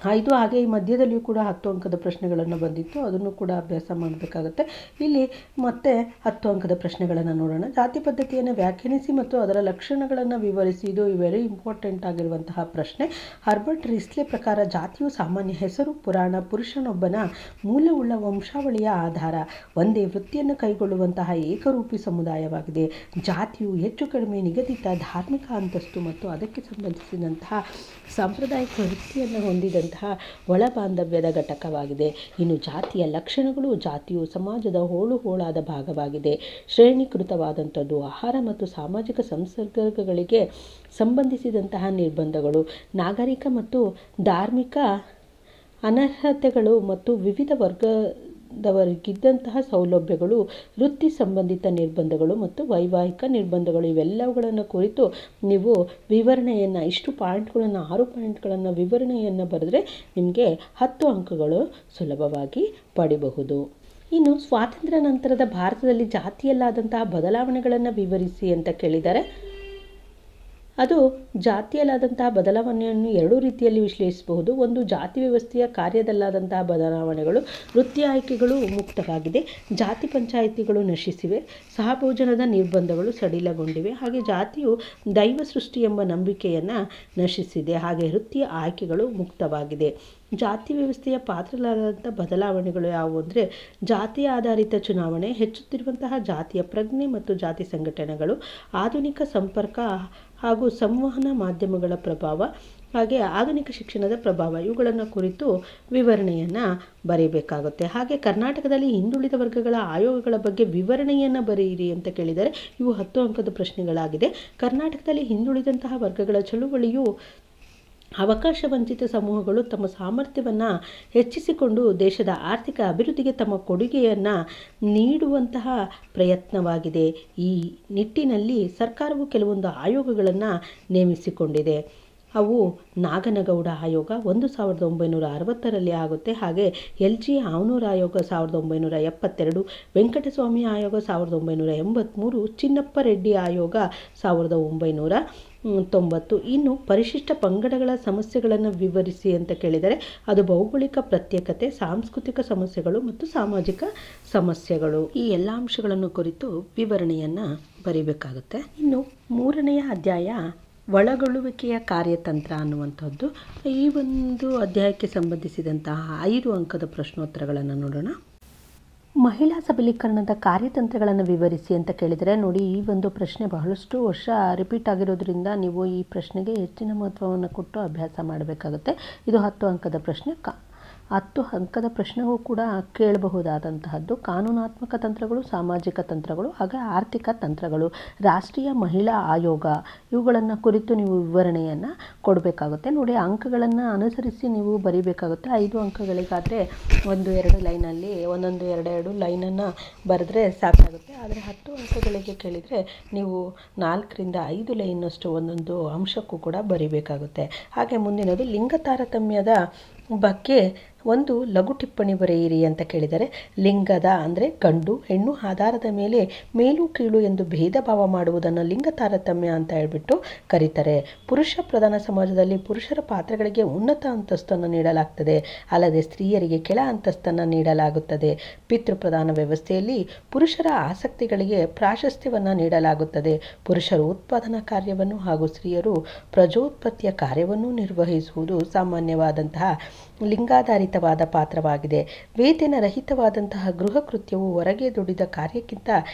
5. ಹಾಗೆ ಈ ಮಧ್ಯದಲ್ಲಿಯೂ ಕೂಡ 10 ಅಂಕದ ಪ್ರಶ್ನೆಗಳನ್ನು ಬಂದಿತ್ತು, ಅದನ್ನು ಕೂಡ ಅಭ್ಯಾಸ ಮಾಡಬೇಕಾಗುತ್ತೆ. ಇಲ್ಲಿ ಮತ್ತೆ 10 ಅಂಕದ ಪ್ರಶ್ನೆಗಳನ್ನು ನೋಡೋಣ. ಜಾತಿ ಪದ್ಧತಿಯನ್ನು ವ್ಯಾಖ್ಯಾನಿಸಿ ಮತ್ತು ಅದರ ಲಕ್ಷಣಗಳನ್ನು ವಿವರಿಸಿ. ಇದು ವೆರಿ ಇಂಪಾರ್ಟೆಂಟ್ ಆಗಿರುವಂತಹ ಪ್ರಶ್ನೆ. ಹರ್ಬರ್ಟ್ ರಿಸ್ಲೆ ಪ್ರಕಾರ ಜಾತಿಯು ಸಾಮಾನ್ಯ ಹೆಸರು, ಪುರಾಣ, ಪುರುಷನೊಬ್ಬನ ಮೂಲವುಳ್ಳ ವಂಶಾವಳಿಯ ಆಧಾರ, ಒಂದೇ ವೃತ್ತಿಯನ್ನು ಕೈಗೊಳ್ಳುವಂತಹ ಏಕರೂಪಿ ಸಮುದಾಯವಾಗಿದೆ. ಜಾತಿಯು ಹೆಚ್ಚು ಕಡಿಮೆ ನಿಗದಿತ ಧಾರ್ಮಿಕ ಅಂತಸ್ತು ಮತ್ತು ಅದಕ್ಕೆ ಸಂಬಂಧಿಸಿದಂತಹ ಸಾಂಪ್ರದಾಯಿಕ ವೃತ್ತಿಯನ್ನು ಹೊಂದಿದಂತಹ ಒಳ ಬಾಂಧವ್ಯದ ಘಟಕವಾಗಿದೆ. ಇನ್ನು ಜಾತಿಯ ಲಕ್ಷಣಗಳು, ಜಾತಿಯು ಸಮಾಜದ ಹೋಳಾದ ಭಾಗವಾಗಿದೆ, ಶ್ರೇಣೀಕೃತವಾದಂಥದ್ದು, ಆಹಾರ ಮತ್ತು ಸಾಮಾಜಿಕ ಸಂಸರ್ಗಗಳಿಗೆ ಸಂಬಂಧಿಸಿದಂತಹ ನಿರ್ಬಂಧಗಳು, ನಾಗರಿಕ ಮತ್ತು ಧಾರ್ಮಿಕ ಅನರ್ಹತೆಗಳು ಮತ್ತು ವಿವಿಧ ವರ್ಗದವರಿಗಿದ್ದಂತಹ ಸೌಲಭ್ಯಗಳು, ವೃತ್ತಿ ಸಂಬಂಧಿತ ನಿರ್ಬಂಧಗಳು ಮತ್ತು ವೈವಾಹಿಕ ನಿರ್ಬಂಧಗಳು, ಇವೆಲ್ಲವುಗಳನ್ನು ಕುರಿತು ನೀವು ವಿವರಣೆಯನ್ನು, ಇಷ್ಟು ಪಾಯಿಂಟ್ಗಳನ್ನು 6 ಪಾಯಿಂಟ್ಗಳನ್ನು ವಿವರಣೆಯನ್ನು ಬರೆದರೆ ನಿಮಗೆ 10 ಅಂಕಗಳು ಸುಲಭವಾಗಿ ಪಡಿಬಹುದು. ಇನ್ನು ಸ್ವಾತಂತ್ರ್ಯ ನಂತರದ ಭಾರತದಲ್ಲಿ ಜಾತಿಯಲ್ಲಾದಂತಹ ಬದಲಾವಣೆಗಳನ್ನು ವಿವರಿಸಿ ಅಂತ ಕೇಳಿದರೆ ಅದು ಜಾತಿಯಲ್ಲಾದಂತಹ ಬದಲಾವಣೆಯನ್ನು 2 ರೀತಿಯಲ್ಲಿ ವಿಶ್ಲೇಷಿಸಬಹುದು. ಒಂದು, ಜಾತಿ ವ್ಯವಸ್ಥೆಯ ಕಾರ್ಯದಲ್ಲಾದಂತಹ ಬದಲಾವಣೆಗಳು. ವೃತ್ತಿ ಆಯ್ಕೆಗಳು ಮುಕ್ತವಾಗಿದೆ, ಜಾತಿ ಪಂಚಾಯಿತಿಗಳು ನಶಿಸಿವೆ, ಸಹಭೋಜನದ ನಿರ್ಬಂಧಗಳು ಸಡಿಲಗೊಂಡಿವೆ. ಹಾಗೆ ಜಾತಿಯು ದೈವ ಸೃಷ್ಟಿ ಎಂಬ ನಂಬಿಕೆಯನ್ನು ನಶಿಸಿದೆ. ಹಾಗೆ ವೃತ್ತಿಯ ಆಯ್ಕೆಗಳು ಮುಕ್ತವಾಗಿದೆ. ಜಾತಿ ವ್ಯವಸ್ಥೆಯ ಪಾತ್ರಲಾದಂಥ ಬದಲಾವಣೆಗಳು ಯಾವುವು ಅಂದರೆ ಜಾತಿ ಆಧಾರಿತ ಚುನಾವಣೆ, ಹೆಚ್ಚುತ್ತಿರುವಂತಹ ಜಾತಿಯ ಪ್ರಜ್ಞೆ ಮತ್ತು ಜಾತಿ ಸಂಘಟನೆಗಳು, ಆಧುನಿಕ ಸಂಪರ್ಕ ಹಾಗೂ ಸಂವಹನ ಮಾಧ್ಯಮಗಳ ಪ್ರಭಾವ, ಹಾಗೆ ಆಧುನಿಕ ಶಿಕ್ಷಣದ ಪ್ರಭಾವ, ಇವುಗಳನ್ನು ಕುರಿತು ವಿವರಣೆಯನ್ನು ಬರೀಬೇಕಾಗುತ್ತೆ. ಹಾಗೆ ಕರ್ನಾಟಕದಲ್ಲಿ ಹಿಂದುಳಿದ ವರ್ಗಗಳ ಆಯೋಗಗಳ ಬಗ್ಗೆ ವಿವರಣೆಯನ್ನು ಬರೆಯಿರಿ ಅಂತ ಕೇಳಿದರೆ ಇವು 10 ಅಂಕದ ಪ್ರಶ್ನೆಗಳಾಗಿದೆ. ಕರ್ನಾಟಕದಲ್ಲಿ ಹಿಂದುಳಿದಂತಹ ವರ್ಗಗಳ ಚಳುವಳಿಯು ಅವಕಾಶ ವಂಚಿತ ಸಮೂಹಗಳು ತಮ್ಮ ಸಾಮರ್ಥ್ಯವನ್ನು ಹೆಚ್ಚಿಸಿಕೊಂಡು ದೇಶದ ಆರ್ಥಿಕ ಅಭಿವೃದ್ಧಿಗೆ ತಮ್ಮ ಕೊಡುಗೆಯನ್ನು ನೀಡುವಂತಹ ಪ್ರಯತ್ನವಾಗಿದೆ. ಈ ನಿಟ್ಟಿನಲ್ಲಿ ಸರ್ಕಾರವು ಕೆಲವೊಂದು ಆಯೋಗಗಳನ್ನು ನೇಮಿಸಿಕೊಂಡಿದೆ. ಅವು ನಾಗನಗೌಡ ಆಯೋಗ 1960ರಲ್ಲಿ ಆಗುತ್ತೆ. ಹಾಗೆ LG ಆವನೂರು ಆಯೋಗ 1972, ವೆಂಕಟಸ್ವಾಮಿ ಆಯೋಗ 1983, ಚಿನ್ನಪ್ಪ ರೆಡ್ಡಿ ಆಯೋಗ 1990. ಇನ್ನು ಪರಿಶಿಷ್ಟ ಪಂಗಡಗಳ ಸಮಸ್ಯೆಗಳನ್ನು ವಿವರಿಸಿ ಅಂತ ಕೇಳಿದರೆ ಅದು ಭೌಗೋಳಿಕ ಪ್ರತ್ಯೇಕತೆ, ಸಾಂಸ್ಕೃತಿಕ ಸಮಸ್ಯೆಗಳು ಮತ್ತು ಸಾಮಾಜಿಕ ಸಮಸ್ಯೆಗಳು. ಈ ಎಲ್ಲ ಅಂಶಗಳನ್ನು ಕುರಿತು ವಿವರಣೆಯನ್ನು ಬರೀಬೇಕಾಗುತ್ತೆ. ಇನ್ನು 3ನೆಯ ಅಧ್ಯಾಯ ಒಳಗೊಳ್ಳುವಿಕೆಯ ಕಾರ್ಯತಂತ್ರ ಅನ್ನುವಂಥದ್ದು. ಈ ಒಂದು ಅಧ್ಯಾಯಕ್ಕೆ ಸಂಬಂಧಿಸಿದಂತಹ 5 ಅಂಕದ ಪ್ರಶ್ನೋತ್ತರಗಳನ್ನು ನೋಡೋಣ. ಮಹಿಳಾ ಸಬಲೀಕರಣದ ಕಾರ್ಯತಂತ್ರಗಳನ್ನು ವಿವರಿಸಿ ಅಂತ ಕೇಳಿದರೆ ನೋಡಿ, ಈ ಒಂದು ಪ್ರಶ್ನೆ ಬಹಳಷ್ಟು ವರ್ಷ ರಿಪೀಟ್ ಆಗಿರೋದ್ರಿಂದ ನೀವು ಈ ಪ್ರಶ್ನೆಗೆ ಹೆಚ್ಚಿನ ಮಹತ್ವವನ್ನು ಕೊಟ್ಟು ಅಭ್ಯಾಸ ಮಾಡಬೇಕಾಗುತ್ತೆ. ಇದು 10 ಅಂಕದ ಪ್ರಶ್ನೆ. 10 ಅಂಕದ ಪ್ರಶ್ನೆಗೂ ಕೂಡ ಕೇಳಬಹುದಾದಂತಹದ್ದು ಕಾನೂನಾತ್ಮಕ ತಂತ್ರಗಳು, ಸಾಮಾಜಿಕ ತಂತ್ರಗಳು, ಹಾಗೆ ಆರ್ಥಿಕ ತಂತ್ರಗಳು, ರಾಷ್ಟ್ರೀಯ ಮಹಿಳಾ ಆಯೋಗ, ಇವುಗಳನ್ನು ಕುರಿತು ನೀವು ವಿವರಣೆಯನ್ನು ಕೊಡಬೇಕಾಗುತ್ತೆ. ನೋಡಿ, ಅಂಕಗಳನ್ನು ಅನುಸರಿಸಿ ನೀವು ಬರೀಬೇಕಾಗುತ್ತೆ. 5 ಅಂಕಗಳಿಗಾದರೆ 1-2 ಲೈನಲ್ಲಿ ಒಂದೊಂದು 2-2 ಲೈನನ್ನು ಬರೆದ್ರೆ ಸಾಕಾಗುತ್ತೆ. ಆದರೆ 10 ಅಂಕಗಳಿಗೆ ಕೇಳಿದರೆ ನೀವು 4ರಿಂದ 5 ಲೈನಷ್ಟು ಒಂದೊಂದು ಅಂಶಕ್ಕೂ ಕೂಡ ಬರೀಬೇಕಾಗುತ್ತೆ. ಹಾಗೆ ಮುಂದಿನದು ಲಿಂಗ ತಾರತಮ್ಯದ ಬಗ್ಗೆ ಒಂದು ಲಘು ಟಿಪ್ಪಣಿ ಬರೆಯಿರಿ ಅಂತ ಕೇಳಿದರೆ, ಲಿಂಗದ ಅಂದರೆ ಗಂಡು ಹೆಣ್ಣು ಆಧಾರದ ಮೇಲೆ ಮೇಲು ಕೀಳು ಎಂದು ಭೇದ ಭಾವ ಮಾಡುವುದನ್ನು ಲಿಂಗ ತಾರತಮ್ಯ ಅಂತ ಹೇಳ್ಬಿಟ್ಟು ಕರೀತಾರೆ. ಪುರುಷ ಪ್ರಧಾನ ಸಮಾಜದಲ್ಲಿ ಪುರುಷರ ಪಾತ್ರಗಳಿಗೆ ಉನ್ನತ ಅಂತಸ್ತನ್ನು ನೀಡಲಾಗ್ತದೆ, ಅಲ್ಲದೆ ಸ್ತ್ರೀಯರಿಗೆ ಕೆಳ ಅಂತಸ್ತನ್ನು ನೀಡಲಾಗುತ್ತದೆ. ಪಿತೃಪ್ರಧಾನ ವ್ಯವಸ್ಥೆಯಲ್ಲಿ ಪುರುಷರ ಆಸಕ್ತಿಗಳಿಗೆ ಪ್ರಾಶಸ್ತ್ಯವನ್ನು ನೀಡಲಾಗುತ್ತದೆ. ಪುರುಷರು ಉತ್ಪಾದನಾ ಕಾರ್ಯವನ್ನು ಹಾಗೂ ಸ್ತ್ರೀಯರು ಪ್ರಜೋತ್ಪತ್ತಿಯ ಕಾರ್ಯವನ್ನು ನಿರ್ವಹಿಸುವುದು ಸಾಮಾನ್ಯವಾದಂತಹ ಲಿಂಗಾಧಾರಿತವಾದ ಪಾತ್ರವಾಗಿದೆ. ವೇತನ ರಹಿತವಾದಂತಹ ಗೃಹ ಕೃತ್ಯವು ಹೊರಗೆ ದುಡಿದ ಕಾರ್ಯಕ್ಕಿಂತ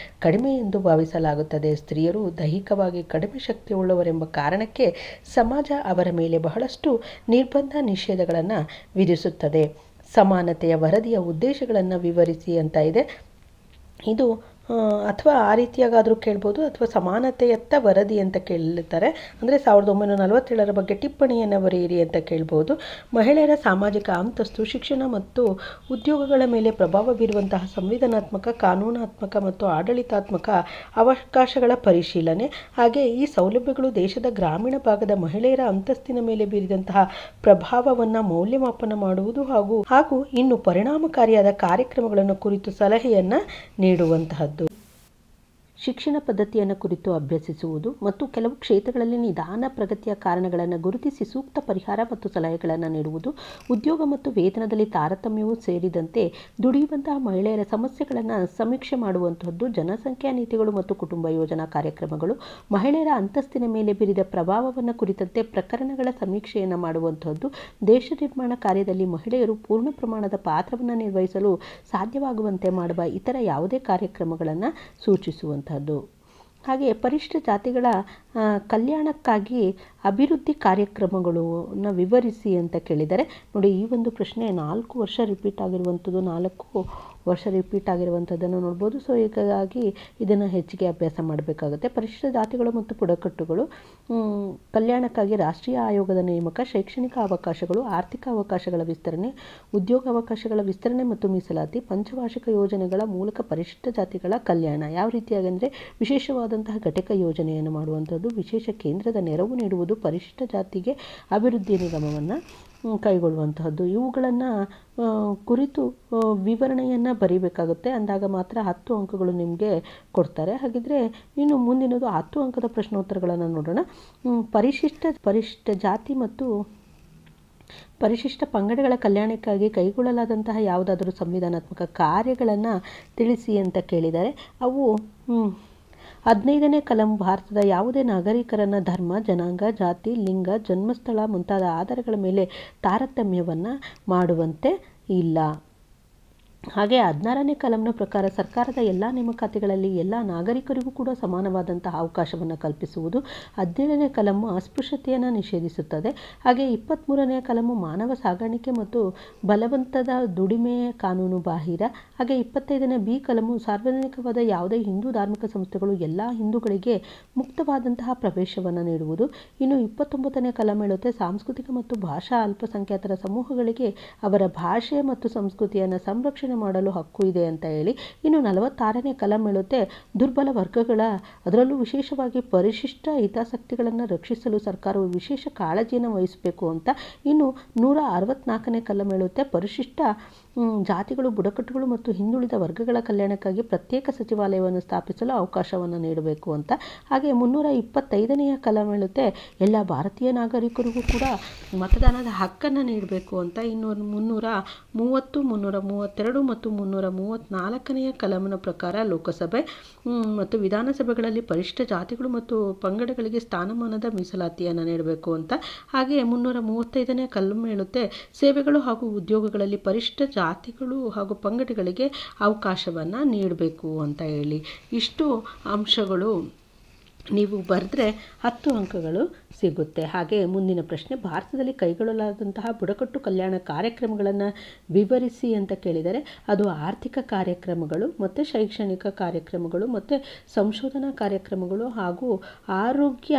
ಕಡಿಮೆ ಎಂದು ಭಾವಿಸಲಾಗುತ್ತದೆ. ಸ್ತ್ರೀಯರು ದೈಹಿಕವಾಗಿ ಕಡಿಮೆ ಶಕ್ತಿಯುಳ್ಳವರೆಂಬ ಕಾರಣಕ್ಕೆ ಸಮಾಜ ಅವರ ಮೇಲೆ ಬಹಳಷ್ಟು ನಿರ್ಬಂಧ ನಿಷೇಧಗಳನ್ನು ವಿಧಿಸುತ್ತದೆ. ಸಮಾನತೆಯ ವರದಿಯ ಉದ್ದೇಶಗಳನ್ನು ವಿವರಿಸಿ ಅಂತ ಇದೆ. ಇದು ಅಥವಾ ಆ ರೀತಿಯಾಗಾದರೂ ಕೇಳ್ಬೋದು, ಅಥವಾ ಸಮಾನತೆಯತ್ತ ವರದಿ ಅಂತ ಕೇಳ್ತಾರೆ. ಅಂದರೆ 1947ರ ಬಗ್ಗೆ ಟಿಪ್ಪಣಿಯನ್ನು ಬರೆಯಿರಿ ಅಂತ ಕೇಳ್ಬೋದು. ಮಹಿಳೆಯರ ಸಾಮಾಜಿಕ ಅಂತಸ್ತು, ಶಿಕ್ಷಣ ಮತ್ತು ಉದ್ಯೋಗಗಳ ಮೇಲೆ ಪ್ರಭಾವ ಬೀರುವಂತಹ ಸಂವಿಧಾನಾತ್ಮಕ, ಕಾನೂನಾತ್ಮಕ ಮತ್ತು ಆಡಳಿತಾತ್ಮಕ ಅವಕಾಶಗಳ ಪರಿಶೀಲನೆ, ಹಾಗೆ ಈ ಸೌಲಭ್ಯಗಳು ದೇಶದ ಗ್ರಾಮೀಣ ಭಾಗದ ಮಹಿಳೆಯರ ಅಂತಸ್ತಿನ ಮೇಲೆ ಬೀರಿದಂತಹ ಪ್ರಭಾವವನ್ನು ಮೌಲ್ಯಮಾಪನ ಮಾಡುವುದು ಹಾಗೂ ಇನ್ನು ಪರಿಣಾಮಕಾರಿಯಾದ ಕಾರ್ಯಕ್ರಮಗಳನ್ನು ಕುರಿತು ಸಲಹೆಯನ್ನು ನೀಡುವಂತಹದ್ದು. ಶಿಕ್ಷಣ ಪದ್ಧತಿಯನ್ನು ಕುರಿತು ಅಭ್ಯಸಿಸುವುದು ಮತ್ತು ಕೆಲವು ಕ್ಷೇತ್ರಗಳಲ್ಲಿ ನಿಧಾನ ಪ್ರಗತಿಯ ಕಾರಣಗಳನ್ನು ಗುರುತಿಸಿ ಸೂಕ್ತ ಪರಿಹಾರ ಮತ್ತು ಸಲಹೆಗಳನ್ನು ನೀಡುವುದು. ಉದ್ಯೋಗ ಮತ್ತು ವೇತನದಲ್ಲಿ ತಾರತಮ್ಯವೂ ಸೇರಿದಂತೆ ದುಡಿಯುವಂತಹ ಮಹಿಳೆಯರ ಸಮಸ್ಯೆಗಳನ್ನು ಸಮೀಕ್ಷೆ ಮಾಡುವಂತಹದ್ದು. ಜನಸಂಖ್ಯಾ ನೀತಿಗಳು ಮತ್ತು ಕುಟುಂಬ ಯೋಜನಾ ಕಾರ್ಯಕ್ರಮಗಳು. ಮಹಿಳೆಯರ ಅಂತಸ್ತಿನ ಮೇಲೆ ಬೀರಿದ ಪ್ರಭಾವವನ್ನು ಕುರಿತಂತೆ ಪ್ರಕರಣಗಳ ಸಮೀಕ್ಷೆಯನ್ನು ಮಾಡುವಂತಹದ್ದು. ದೇಶ ನಿರ್ಮಾಣ ಕಾರ್ಯದಲ್ಲಿ ಮಹಿಳೆಯರು ಪೂರ್ಣ ಪ್ರಮಾಣದ ಪಾತ್ರವನ್ನು ನಿರ್ವಹಿಸಲು ಸಾಧ್ಯವಾಗುವಂತೆ ಮಾಡುವ ಇತರ ಯಾವುದೇ ಕಾರ್ಯಕ್ರಮಗಳನ್ನು ಸೂಚಿಸುವಂತಹದ್ದು. ಹಾಗೆ ಪರಿಶಿಷ್ಟ ಜಾತಿಗಳ ಕಲ್ಯಾಣಕ್ಕಾಗಿ ಅಭಿವೃದ್ಧಿ ಕಾರ್ಯಕ್ರಮಗಳನ್ನು ವಿವರಿಸಿ ಅಂತ ಕೇಳಿದರೆ ನೋಡಿ, ಈ ಒಂದು ಪ್ರಶ್ನೆ 4 ವರ್ಷ ರಿಪೀಟ್ ಆಗಿರುವಂಥದ್ದು, 4 ವರ್ಷ ರಿಪೀಟ್ ಆಗಿರುವಂಥದ್ದನ್ನು ನೋಡ್ಬೋದು. ಸೊ ಹೀಗಾಗಿ ಇದನ್ನು ಹೆಚ್ಚಿಗೆ ಅಭ್ಯಾಸ ಮಾಡಬೇಕಾಗುತ್ತೆ. ಪರಿಶಿಷ್ಟ ಜಾತಿಗಳು ಮತ್ತು ಬುಡಕಟ್ಟುಗಳು ಕಲ್ಯಾಣಕ್ಕಾಗಿ ರಾಷ್ಟ್ರೀಯ ಆಯೋಗದ ನೇಮಕ, ಶೈಕ್ಷಣಿಕ ಅವಕಾಶಗಳು, ಆರ್ಥಿಕ ಅವಕಾಶಗಳ ವಿಸ್ತರಣೆ, ಉದ್ಯೋಗ ಅವಕಾಶಗಳ ವಿಸ್ತರಣೆ ಮತ್ತು ಮೀಸಲಾತಿ, ಪಂಚವಾರ್ಷಿಕ ಯೋಜನೆಗಳ ಮೂಲಕ ಪರಿಶಿಷ್ಟ ಜಾತಿಗಳ ಕಲ್ಯಾಣ. ಯಾವ ರೀತಿಯಾಗಿ ಅಂದರೆ ವಿಶೇಷವಾದಂತಹ ಘಟಕ ಯೋಜನೆಯನ್ನು ಮಾಡುವಂಥದ್ದು, ವಿಶೇಷ ಕೇಂದ್ರದ ನೆರವು ನೀಡುವುದು, ಪರಿಶಿಷ್ಟ ಜಾತಿಗೆ ಅಭಿವೃದ್ಧಿ ನಿಗಮವನ್ನು ಕೈಗೊಳ್ಳುವಂತಹದ್ದು. ಇವುಗಳನ್ನು ಕುರಿತು ವಿವರಣೆಯನ್ನು ಬರೀಬೇಕಾಗುತ್ತೆ. ಅಂದಾಗ ಮಾತ್ರ 10 ಅಂಕಗಳು ನಿಮಗೆ ಕೊಡ್ತಾರೆ. ಹಾಗಿದ್ರೆ ಇನ್ನು ಮುಂದಿನದು 10 ಅಂಕದ ಪ್ರಶ್ನೋತ್ತರಗಳನ್ನು ನೋಡೋಣ. ಪರಿಶಿಷ್ಟ ಜಾತಿ ಮತ್ತು ಪರಿಶಿಷ್ಟ ಪಂಗಡಗಳ ಕಲ್ಯಾಣಕ್ಕಾಗಿ ಕೈಗೊಳ್ಳಲಾದಂತಹ ಯಾವುದಾದರೂ ಸಂವಿಧಾನಾತ್ಮಕ ಕಾರ್ಯಗಳನ್ನು ತಿಳಿಸಿ ಅಂತ ಕೇಳಿದರೆ ಅವು 15ನೇ ಕಲಂ ಭಾರತದ ಯಾವುದೇ ನಾಗರಿಕರನ್ನು ಧರ್ಮ, ಜನಾಂಗ, ಜಾತಿ, ಲಿಂಗ, ಜನ್ಮಸ್ಥಳ ಮುಂತಾದ ಆಧಾರಗಳ ಮೇಲೆ ತಾರತಮ್ಯವನ್ನು ಮಾಡುವಂತೆ ಇಲ್ಲ. ಹಾಗೆ 16ನೇ ಕಲಂನ ಪ್ರಕಾರ ಸರ್ಕಾರದ ಎಲ್ಲ ನೇಮಕಾತಿಗಳಲ್ಲಿ ಎಲ್ಲ ನಾಗರಿಕರಿಗೂ ಕೂಡ ಸಮಾನವಾದಂತಹ ಅವಕಾಶವನ್ನು ಕಲ್ಪಿಸುವುದು. 17ನೇ ಕಲಮು ಅಸ್ಪೃಶ್ಯತೆಯನ್ನು ನಿಷೇಧಿಸುತ್ತದೆ. ಹಾಗೆ 23ನೇ ಕಲಮು ಮಾನವ ಸಾಗಾಣಿಕೆ ಮತ್ತು ಬಲವಂತದ ದುಡಿಮೆ ಕಾನೂನು ಬಾಹಿರ. ಹಾಗೆ 25ನೇ ಬಿ ಕಲಮು ಸಾರ್ವಜನಿಕವಾದ ಯಾವುದೇ ಹಿಂದೂ ಧಾರ್ಮಿಕ ಸಂಸ್ಥೆಗಳು ಎಲ್ಲ ಹಿಂದೂಗಳಿಗೆ ಮುಕ್ತವಾದಂತಹ ಪ್ರವೇಶವನ್ನು ನೀಡುವುದು. ಇನ್ನು 29ನೇ ಕಲಂ ಹೇಳುತ್ತೆ, ಸಾಂಸ್ಕೃತಿಕ ಮತ್ತು ಭಾಷಾ ಅಲ್ಪಸಂಖ್ಯಾತರ ಸಮೂಹಗಳಿಗೆ ಅವರ ಭಾಷೆ ಮತ್ತು ಸಂಸ್ಕೃತಿಯನ್ನು ಸಂರಕ್ಷಣೆ ಆಲೋಚನೆ ಮಾಡಲು ಹಕ್ಕು ಇದೆ ಅಂತ ಹೇಳಿ. ಇನ್ನು 46ನೇ ಕಲಂ ಹೇಳುತ್ತೆ, ದುರ್ಬಲ ವರ್ಗಗಳ ಅದರಲ್ಲೂ ವಿಶೇಷವಾಗಿ ಪರಿಶಿಷ್ಟ ಹಿತಾಸಕ್ತಿಗಳನ್ನು ರಕ್ಷಿಸಲು ಸರ್ಕಾರವು ವಿಶೇಷ ಕಾಳಜಿಯನ್ನು ವಹಿಸಬೇಕು ಅಂತ. ಇನ್ನು 164ನೇ ಕಲಂ ಹೇಳುತ್ತೆ, ಪರಿಶಿಷ್ಟ ಜಾತಿಗಳು, ಬುಡಕಟ್ಟುಗಳು ಮತ್ತು ಹಿಂದುಳಿದ ವರ್ಗಗಳ ಕಲ್ಯಾಣಕ್ಕಾಗಿ ಪ್ರತ್ಯೇಕ ಸಚಿವಾಲಯವನ್ನು ಸ್ಥಾಪಿಸಲು ಅವಕಾಶವನ್ನು ನೀಡಬೇಕು ಅಂತ. ಹಾಗೆ 325ನೇ ಕಲಂ ಹೇಳುತ್ತೆ, ಎಲ್ಲ ಭಾರತೀಯ ನಾಗರಿಕರಿಗೂ ಕೂಡ ಮತದಾನದ ಹಕ್ಕನ್ನು ನೀಡಬೇಕು ಅಂತ. ಇನ್ನು 330, 332 ಮತ್ತು 334ನೇ ಕಲಂನ ಪ್ರಕಾರ ಲೋಕಸಭೆ ಮತ್ತು ವಿಧಾನಸಭೆಗಳಲ್ಲಿ ಪರಿಶಿಷ್ಟ ಜಾತಿಗಳು ಮತ್ತು ಪಂಗಡಗಳಿಗೆ ಸ್ಥಾನಮಾನದ ಮೀಸಲಾತಿಯನ್ನು ನೀಡಬೇಕು ಅಂತ. ಹಾಗೆ 335ನೇ ಕಲಂ ಹೇಳುತ್ತೆ, ಸೇವೆಗಳು ಹಾಗೂ ಉದ್ಯೋಗಗಳಲ್ಲಿ ಪರಿಶಿಷ್ಟ ಜಾತಿಗಳು ಹಾಗೂ ಪಂಗಡಗಳಿಗೆ ಅವಕಾಶವನ್ನು ನೀಡಬೇಕು ಅಂತ ಹೇಳಿ. ಇಷ್ಟು ಅಂಶಗಳು ನೀವು ಬರೆದ್ರೆ 10 ಅಂಕಗಳು ಸಿಗುತ್ತೆ. ಹಾಗೆ ಮುಂದಿನ ಪ್ರಶ್ನೆ, ಭಾರತದಲ್ಲಿ ಕೈಗೊಳ್ಳಲಾದಂತಹ ಬುಡಕಟ್ಟು ಕಲ್ಯಾಣ ಕಾರ್ಯಕ್ರಮಗಳನ್ನು ವಿವರಿಸಿ ಅಂತ ಕೇಳಿದರೆ ಅದು ಆರ್ಥಿಕ ಕಾರ್ಯಕ್ರಮಗಳು ಮತ್ತು ಶೈಕ್ಷಣಿಕ ಕಾರ್ಯಕ್ರಮಗಳು ಮತ್ತು ಸಂಶೋಧನಾ ಕಾರ್ಯಕ್ರಮಗಳು ಹಾಗೂ ಆರೋಗ್ಯ,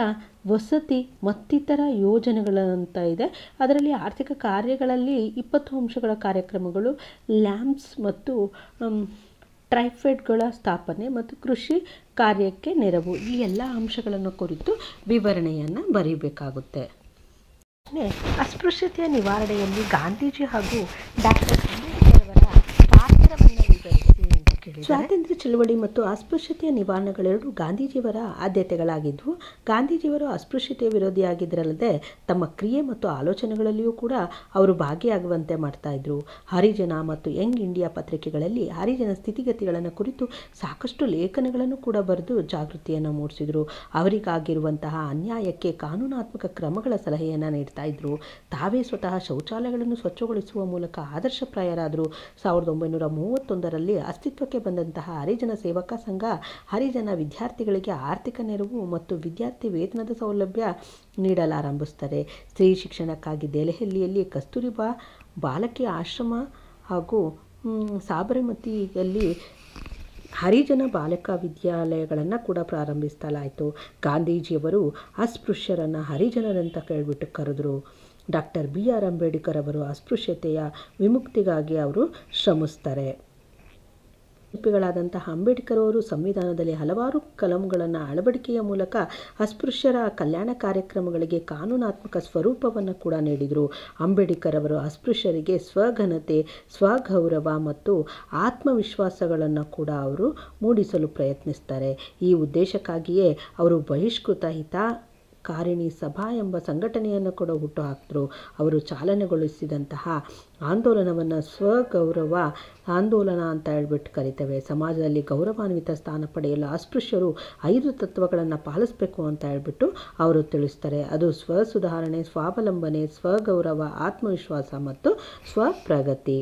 ವಸತಿ ಮತ್ತಿತರ ಯೋಜನೆಗಳಂತ ಇದೆ. ಅದರಲ್ಲಿ ಆರ್ಥಿಕ ಕಾರ್ಯಗಳಲ್ಲಿ 20 ಅಂಶಗಳ ಕಾರ್ಯಕ್ರಮಗಳು, ಲ್ಯಾಂಪ್ಸ್ ಮತ್ತು ಟ್ರೈಫೆಡ್ಗಳ ಸ್ಥಾಪನೆ ಮತ್ತು ಕೃಷಿ ಕಾರ್ಯಕ್ಕೆ ನೆರವು, ಈ ಎಲ್ಲ ಅಂಶಗಳನ್ನು ಕುರಿತು ವಿವರಣೆಯನ್ನು ಬರೀಬೇಕಾಗುತ್ತೆ. ಅಸ್ಪೃಶ್ಯತೆಯ ನಿವಾರಣೆಯಲ್ಲಿ ಗಾಂಧೀಜಿ ಹಾಗೂ ಡಾಕ್ಟರ್ ಅಂಬೇಡ್ಕರ್ ಅವರ ಪಾತ್ರವನ್ನು ವಿವರಿಸಿ ಅಂತ ಕೇಳಿದ್ದಾರೆ. ಸ್ವಾತಂತ್ರ್ಯ ಚಳವಳಿ ಮತ್ತು ಅಸ್ಪೃಶ್ಯತೆಯ ನಿವಾರಣೆಗಳೆರಡೂ ಗಾಂಧೀಜಿಯವರ ಆದ್ಯತೆಗಳಾಗಿದ್ದವು. ಗಾಂಧೀಜಿಯವರು ಅಸ್ಪೃಶ್ಯತೆಯ ವಿರೋಧಿಯಾಗಿದ್ದರಲ್ಲದೆ ತಮ್ಮ ಕ್ರಿಯೆ ಮತ್ತು ಆಲೋಚನೆಗಳಲ್ಲಿಯೂ ಕೂಡ ಅವರು ಭಾಗಿಯಾಗುವಂತೆ ಮಾಡ್ತಾ ಇದ್ರು. ಹರಿಜನ ಮತ್ತು ಯಂಗ್ ಇಂಡಿಯಾ ಪತ್ರಿಕೆಗಳಲ್ಲಿ ಹರಿಜನ ಸ್ಥಿತಿಗತಿಗಳನ್ನು ಕುರಿತು ಸಾಕಷ್ಟು ಲೇಖನಗಳನ್ನು ಕೂಡ ಬರೆದು ಜಾಗೃತಿಯನ್ನು ಮೂಡಿಸಿದರು. ಅವರಿಗಾಗಿರುವಂತಹ ಅನ್ಯಾಯಕ್ಕೆ ಕಾನೂನಾತ್ಮಕ ಕ್ರಮಗಳ ಸಲಹೆಯನ್ನು ನೀಡ್ತಾ ಇದ್ರು. ತಾವೇ ಸ್ವತಃ ಶೌಚಾಲಯಗಳನ್ನು ಸ್ವಚ್ಛಗೊಳಿಸುವ ಮೂಲಕ ಆದರ್ಶಪ್ರಾಯರಾದರು. 1931ರಲ್ಲಿ ಅಸ್ತಿತ್ವಕ್ಕೆ ಬಂದಂತಹ ಹರಿಜನ ಸೇವಕ ಸಂಘ ಹರಿಜನ ವಿದ್ಯಾರ್ಥಿಗಳಿಗೆ ಆರ್ಥಿಕ ನೆರವು ಮತ್ತು ವಿದ್ಯಾರ್ಥಿ ವೇತನದ ಸೌಲಭ್ಯ ನೀಡಲಾರಂಭಿಸುತ್ತದೆ. ಸ್ತ್ರೀ ಶಿಕ್ಷಣಕ್ಕಾಗಿ ದೆಹಲಿಯಲ್ಲಿ ಕಸ್ತೂರಿಬಾ ಬಾಲಕಿ ಆಶ್ರಮ ಹಾಗೂ ಸಾಬರಮತಿಯಲ್ಲಿ ಹರಿಜನ ಬಾಲಿಕಾ ವಿದ್ಯಾಲಯಗಳನ್ನು ಕೂಡ ಪ್ರಾರಂಭಿಸಲಾಯಿತು. ಗಾಂಧೀಜಿಯವರು ಅಸ್ಪೃಶ್ಯರನ್ನು ಹರಿಜನರಂತ ಕೇಳಿಬಿಟ್ಟು ಕರೆದರು. ಡಾಕ್ಟರ್ BR ಅಂಬೇಡ್ಕರ್ ಅವರು ಅಸ್ಪೃಶ್ಯತೆಯ ವಿಮುಕ್ತಿಗಾಗಿ ಅವರು ಶ್ರಮಿಸ್ತಾರೆ. ಶಿಲ್ಪಿಗಳಾದಂತಹ ಅಂಬೇಡ್ಕರ್ ಅವರು ಸಂವಿಧಾನದಲ್ಲಿ ಹಲವಾರು ಕಲಂಗಳನ್ನು ಅಳವಡಿಕೆಯ ಮೂಲಕ ಅಸ್ಪೃಶ್ಯರ ಕಲ್ಯಾಣ ಕಾರ್ಯಕ್ರಮಗಳಿಗೆ ಕಾನೂನಾತ್ಮಕ ಸ್ವರೂಪವನ್ನು ಕೂಡ ನೀಡಿದರು. ಅಂಬೇಡ್ಕರ್ ಅವರು ಅಸ್ಪೃಶ್ಯರಿಗೆ ಸ್ವಘನತೆ, ಸ್ವಗೌರವ ಮತ್ತು ಆತ್ಮವಿಶ್ವಾಸಗಳನ್ನು ಕೂಡ ಅವರು ಮೂಡಿಸಲು ಪ್ರಯತ್ನಿಸ್ತಾರೆ. ಈ ಉದ್ದೇಶಕ್ಕಾಗಿಯೇ ಅವರು ಬಹಿಷ್ಕೃತ ಹಿತಕಾರಿಣಿ ಸಭಾ ಎಂಬ ಸಂಘಟನೆಯನ್ನು ಕೂಡ ಹುಟ್ಟುಹಾಕಿದ್ರು. ಅವರು ಚಾಲನೆಗೊಳಿಸಿದಂತಹ ಆಂದೋಲನವನ್ನು ಸ್ವಗೌರವ ಆಂದೋಲನ ಅಂತ ಹೇಳ್ಬಿಟ್ಟು ಕರಿತೇವೆ. ಸಮಾಜದಲ್ಲಿ ಗೌರವಾನ್ವಿತ ಸ್ಥಾನ ಪಡೆಯಲು ಅಸ್ಪೃಶ್ಯರು 5 ತತ್ವಗಳನ್ನು ಪಾಲಿಸಬೇಕು ಅಂತ ಹೇಳ್ಬಿಟ್ಟು ಅವರು ತಿಳಿಸ್ತಾರೆ. ಅದು ಸ್ವಸುಧಾರಣೆ, ಸ್ವಾವಲಂಬನೆ, ಸ್ವಗೌರವ, ಆತ್ಮವಿಶ್ವಾಸ ಮತ್ತು ಸ್ವಪ್ರಗತಿ.